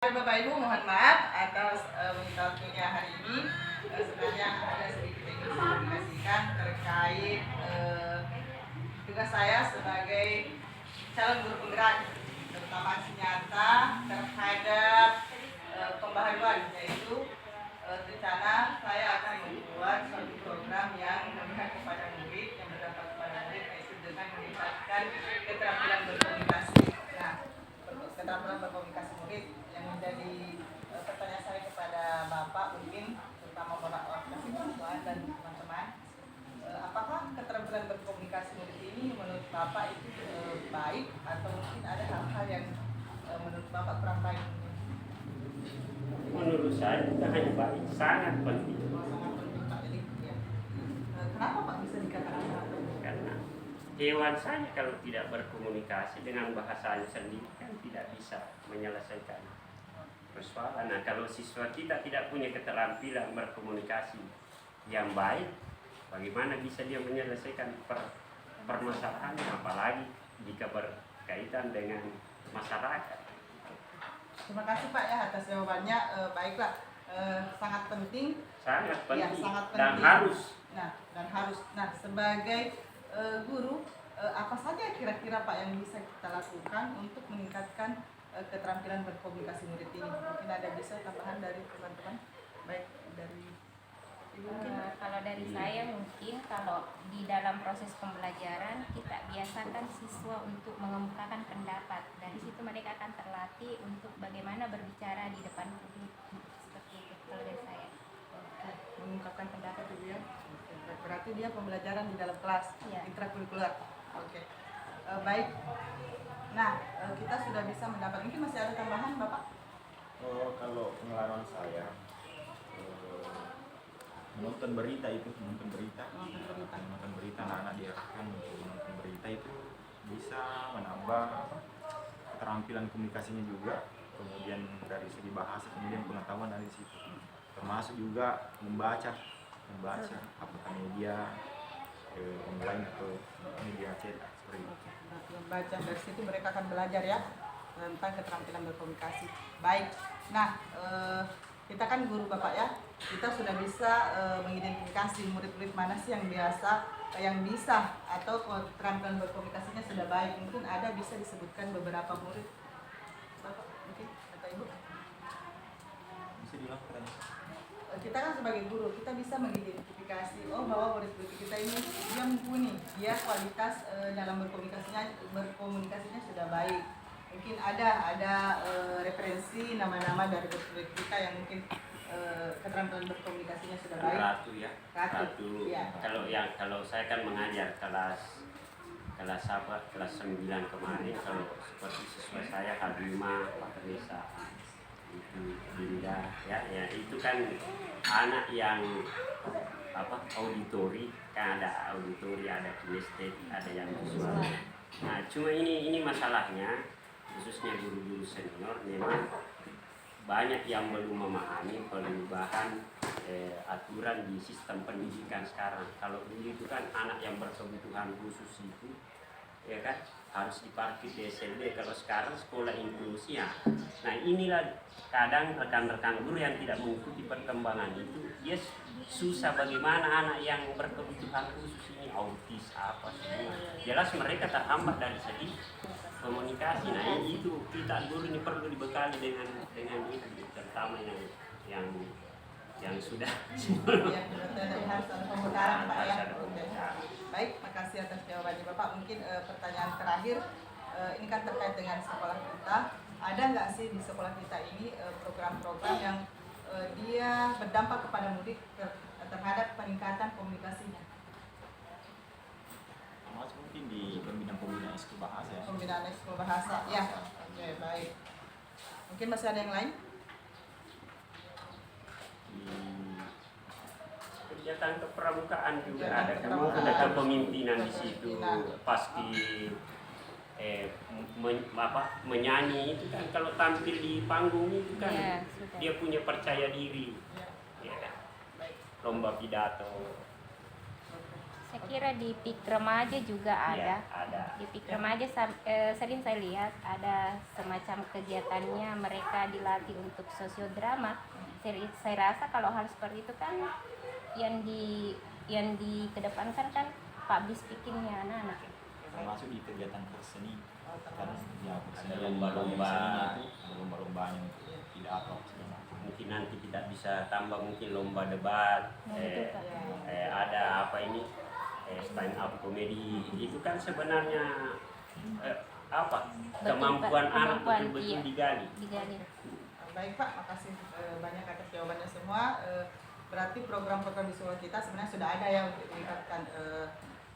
Bapak Ibu, mohon maaf atas minta waktunya hari ini. Sebenarnya ada sedikit yang ingin saya komunikasikan terkait tugas saya sebagai calon guru penggerak, terutama aksi nyata terhadap pembaharuan, yaitu rencana saya akan membuat suatu program yang memihak kepada murid, yang berdampak kepada murid, yaitu dengan meningkatkan keterampilan berkomunikasi. Nah, keterampilan berkomunikasi murid yang menjadi pertanyaan saya kepada Bapak, mungkin terutama Bapak Wakil Siswa dan teman-teman, apakah keterampilan berkomunikasi murid ini menurut Bapak itu baik, atau mungkin ada hal-hal yang menurut Bapak kurang baik? Menurut saya itu hanya baik, sangat penting. Sangat penting Pak. Jadi, ya. Kenapa Pak bisa dikatakan sangat penting? Karena hewan saja kalau tidak berkomunikasi dengan bahasanya sendiri kan tidak bisa menyelesaikan persoalan. Nah, kalau siswa kita tidak punya keterampilan berkomunikasi yang baik, bagaimana bisa dia menyelesaikan permasalahannya, apalagi jika berkaitan dengan masyarakat. Terima kasih Pak ya atas jawabannya. Baiklah, sangat penting. Sangat penting, Ya, sangat penting. dan harus. Nah, sebagai guru, apa saja kira-kira Pak yang bisa kita lakukan untuk meningkatkan keterampilan berkomunikasi murid ini? Mungkin ada bisa tambahan dari teman-teman, baik dari Ibu mungkin. Kalau dari saya mungkin kalau di dalam proses pembelajaran kita biasakan siswa untuk mengemukakan pendapat. Dari situ mereka akan terlatih untuk bagaimana berbicara di depan publik. Seperti itu kalau dari saya. Mengungkapkan pendapat itu ya. Berarti dia pembelajaran di dalam kelas, Ya. intrakurikuler. Oke. Baik. Nah, kita sudah bisa mendapat. Mungkin masih ada tambahan Bapak? Kalau pengalaman saya menonton berita anak-anak diarahkan untuk menonton berita itu bisa menambah keterampilan komunikasinya juga, kemudian dari segi bahasa, kemudian pengetahuan dari situ, termasuk juga membaca apakah media online atau media cetak seperti itu. Membaca, dari situ mereka akan belajar ya tentang keterampilan berkomunikasi. Baik. Nah, kita kan guru Bapak ya, kita sudah bisa mengidentifikasi murid-murid mana sih yang bisa atau keterampilan berkomunikasinya sudah baik. Mungkin ada bisa disebutkan beberapa murid Bapak mungkin atau Ibu? Bisa dilakukan. Kita kan sebagai guru, kita bisa mengidentifikasi bahwa murid-murid kita ini dia mumpuni, dia kualitas dalam berkomunikasinya sudah baik. Mungkin ada referensi nama-nama dari murid kita yang mungkin keterampilan berkomunikasinya sudah baik. Ratu. Ya. Kalau saya kan mengajar kelas 9 kemarin, kalau seperti siswa saya Hadima, Patrisa, itu Dinda, ya itu kan anak yang auditori, kan ada auditori, ada kinestetik, ada yang visual. Nah, cuma ini masalahnya, khususnya guru-guru senior memang banyak yang belum memahami perubahan aturan di sistem pendidikan sekarang. Kalau dulu itu kan anak yang berkebutuhan khusus itu ya kan harus diparkir di SLB. Kalau sekarang sekolah inklusi ya. Nah, inilah kadang rekan-rekan guru yang tidak mengikuti perkembangan itu, dia susah bagaimana anak yang berkebutuhan khusus ini, autis apa semua. Jelas mereka terhambat dari segi komunikasi. Nah, itu kita guru ini perlu dibekali dengan itu, terutama yang sudah Ya, harus ada pemutaran Pak ya. Baik, makasih atas jawabannya Bapak. Mungkin pertanyaan terakhir, ini kan terkait dengan sekolah kita. Ada nggak sih di sekolah kita ini program-program yang dia berdampak kepada murid terhadap peningkatan komunikasinya? Termasuk mungkin di pembinaan ekskul bahasa ya. Pembinaan ekskul bahasa, ya. Oke, baik. Mungkin masih ada yang lain? Kegiatan kepramukaan juga ada, Kepramukaan. ada kepemimpinan di situ, pasti menyanyi itu kan, kalau tampil di panggung itu kan Ya, sudah. dia punya percaya diri, Ya. ya, Baik. lomba pidato. Saya kira di PIK remaja juga ada. Ya, ada. Di PIK remaja sering saya lihat ada semacam kegiatannya, mereka dilatih untuk sosiodrama. Saya rasa kalau hal seperti itu kan yang dikedepankan kan public speakingnya anak-anak. Termasuk di kegiatan berseni kan, ya Ada lomba-lomba. itu lomba-lombanya untuk tidak apa segala macam. Mungkin nanti tidak bisa tambah mungkin lomba debat. Nah, betul, Pak. Ada apa ini? Stand up comedy itu kan sebenarnya apa? Betul, Kemampuan Pak. anak Kemampuan, betul-betul iya. digali. Digali. Baik Pak, makasih banyak atas jawabannya semua. Berarti program-program di sekolah kita sebenarnya sudah ada ya untuk meningkatkan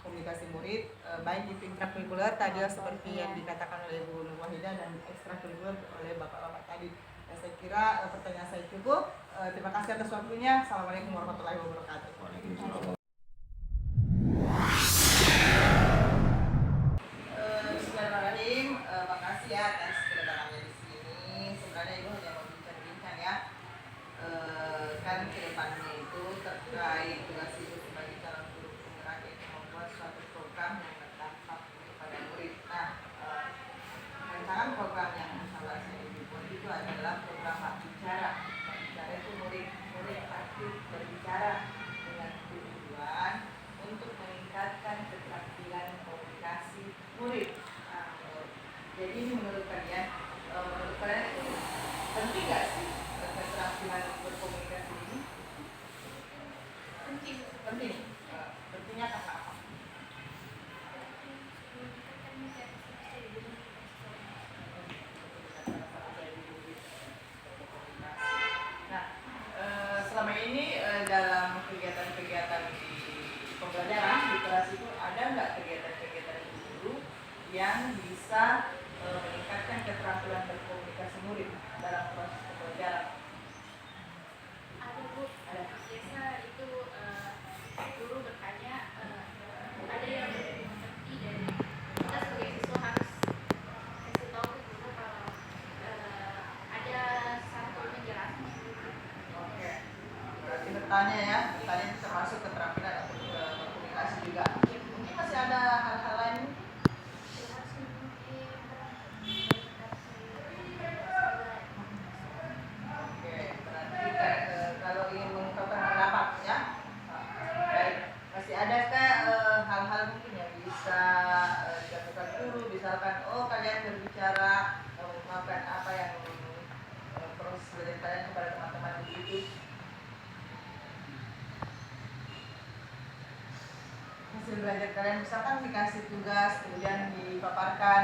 komunikasi murid, baik di intrakurikuler tadi seperti yang dikatakan oleh Bu Nur Wahidah dan ekstrakurikuler oleh bapak-bapak tadi. Saya kira pertanyaan saya cukup. Terima kasih atas waktunya. Assalamualaikum warahmatullahi wabarakatuh. Waalaikumsalam. Bismillahirrahmanirrahim. Makasih ya atas kedatangannya di sini. Sebenarnya Ibu hanya mau bincang-bincang ya. Kan kedepannya itu terkait tugas Ibu sebagai calon guru penggerak itu membuat suatu program yang berdampak kepada murid. Nah, rancangan program yang salah saya Ibu buat itu adalah program hak bicara. Hak bicara itu murid aktif berbicara dengan tujuan untuk meningkatkan keterampilan komunikasi murid. Nah, jadi ini menurut kalian itu penting nggak sih keterampilan berkomunikasi ini? Penting. Pentingnya karena apa? Nah, selama ini dalam kegiatan-kegiatan di pembelajaran literasi itu ada nggak kegiatan-kegiatan guru yang bisa meningkatkan keterampilan berkomunikasi murid dalam proses pembelajaran? Ada Bu, biasa itu guru bertanya, ada yang seperti dari kita sebagai siswa harus kasih tahu ke guru kalau ada satu penjelasan. Oke, berarti bertanya itu termasuk keterampilan untuk berkomunikasi juga. Mungkin masih ada hal-hal lain. Oke, berarti kalau ingin mengungkapkan pendapat ya. Baik, masih adakah hal-hal mungkin yang bisa dilakukan guru, misalkan kalian berbicara mengungkapkan apa yang proses belajar kalian kepada teman-teman begitu. Hasil belajar kalian misalkan dikasih tugas kemudian dipaparkan,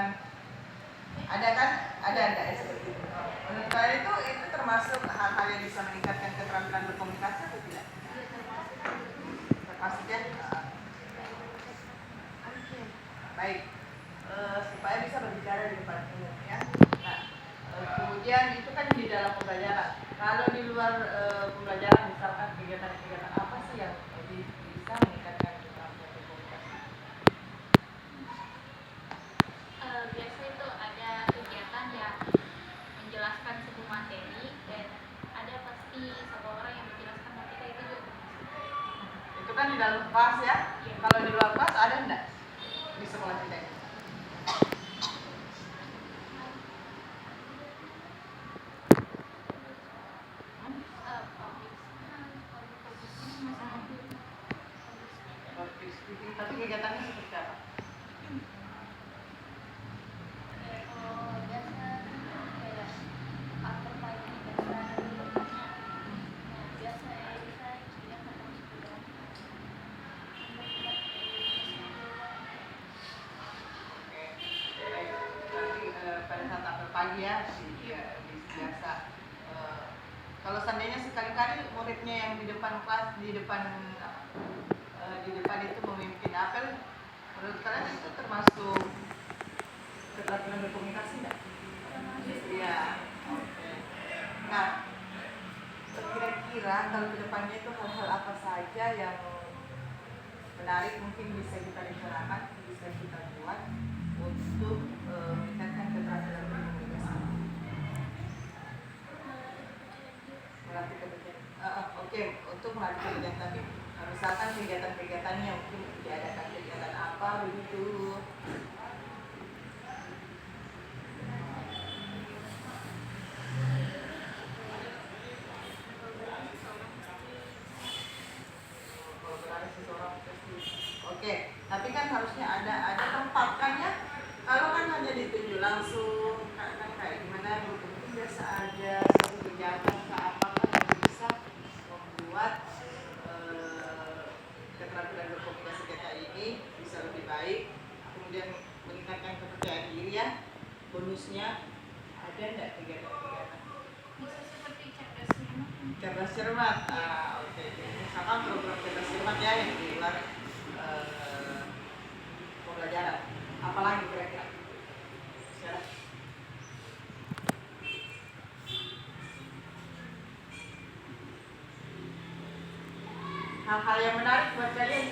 ada kan? Ada enggak ya seperti itu? Menurut kalian itu termasuk hal-hal yang bisa meningkatkan keterampilan berkomunikasi atau tidak? Termasuk ya. Baik, supaya bisa berbicara di depan umum ya. Nah, kemudian itu kan di dalam pembelajaran. Kalau di luar pembelajaran misalkan kegiatan-kegiatan apa sih yang bisa meningkatkan keterampilan berkomunikasi? Biasa itu ada kegiatan yang menjelaskan sebuah materi dan ada pasti satu orang yang menjelaskan materi itu juga. Itu kan di dalam kelas ya. Kalau di luar kelas ada enggak di sekolah kita ini? Public speaking, tapi kegiatannya seperti apa? Nanti pada saat apel pagi ya biasa. Kalau seandainya sekali-kali muridnya yang di depan kelas, di depan itu memimpin apel, menurut kalian itu termasuk keterampilan berkomunikasi nggak? Iya. Oke. Nah, kira-kira kalau ke depannya itu hal-hal apa saja yang menarik mungkin bisa kita rencanakan, bisa kita buat untuk meningkatkan keterampilan berkomunikasi. Melatih kepedulian. Oke, untuk melatih kepedulian, tapi misalkan kegiatan-kegiatannya mungkin diadakan kegiatan apa begitu. Kolaborasi seorang pasti. Oke, tapi kan harusnya ada tempat kan ya. Kalau kan hanya ditunjuk langsung, kan kayak gimana gitu. Mungkin biasa ada satu kegiatan atau apa kan yang bisa membuat keterampilan berkomunikasi kita ini bisa lebih baik, kemudian meningkatkan kepercayaan diri ya. Bonusnya ada nggak kegiatan-kegiatan? Bisa seperti Cerdas cermat. Oke. Misalkan program cerdas cermat ya yang di luar pembelajaran. Apalagi kira-kira? Silakan. Hal-hal yang menarik buat kalian.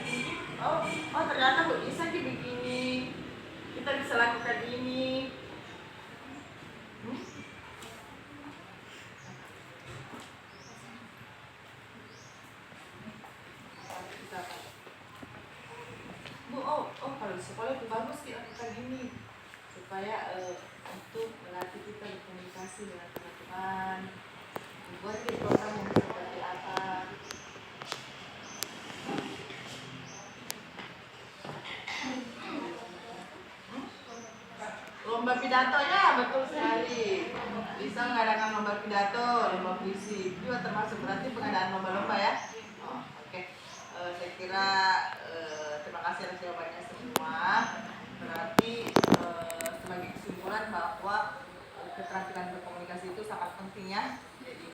Oh ternyata kok bisa sih begini. Kita bisa lakukan ini. Bu, kalau di sekolah itu bagus sih lakukan ini supaya untuk melatih kita berkomunikasi dengan teman-teman. Buat di program yang seperti apa? Lomba pidato ya, betul sekali. Bisa mengadakan lomba pidato, lomba puisi, itu juga termasuk berarti pengadaan lomba-lomba ya. Oke. Saya kira terima kasih atas jawabannya semua. Berarti sebagai kesimpulan bahwa keterampilan berkomunikasi itu sangat penting ya. Jadi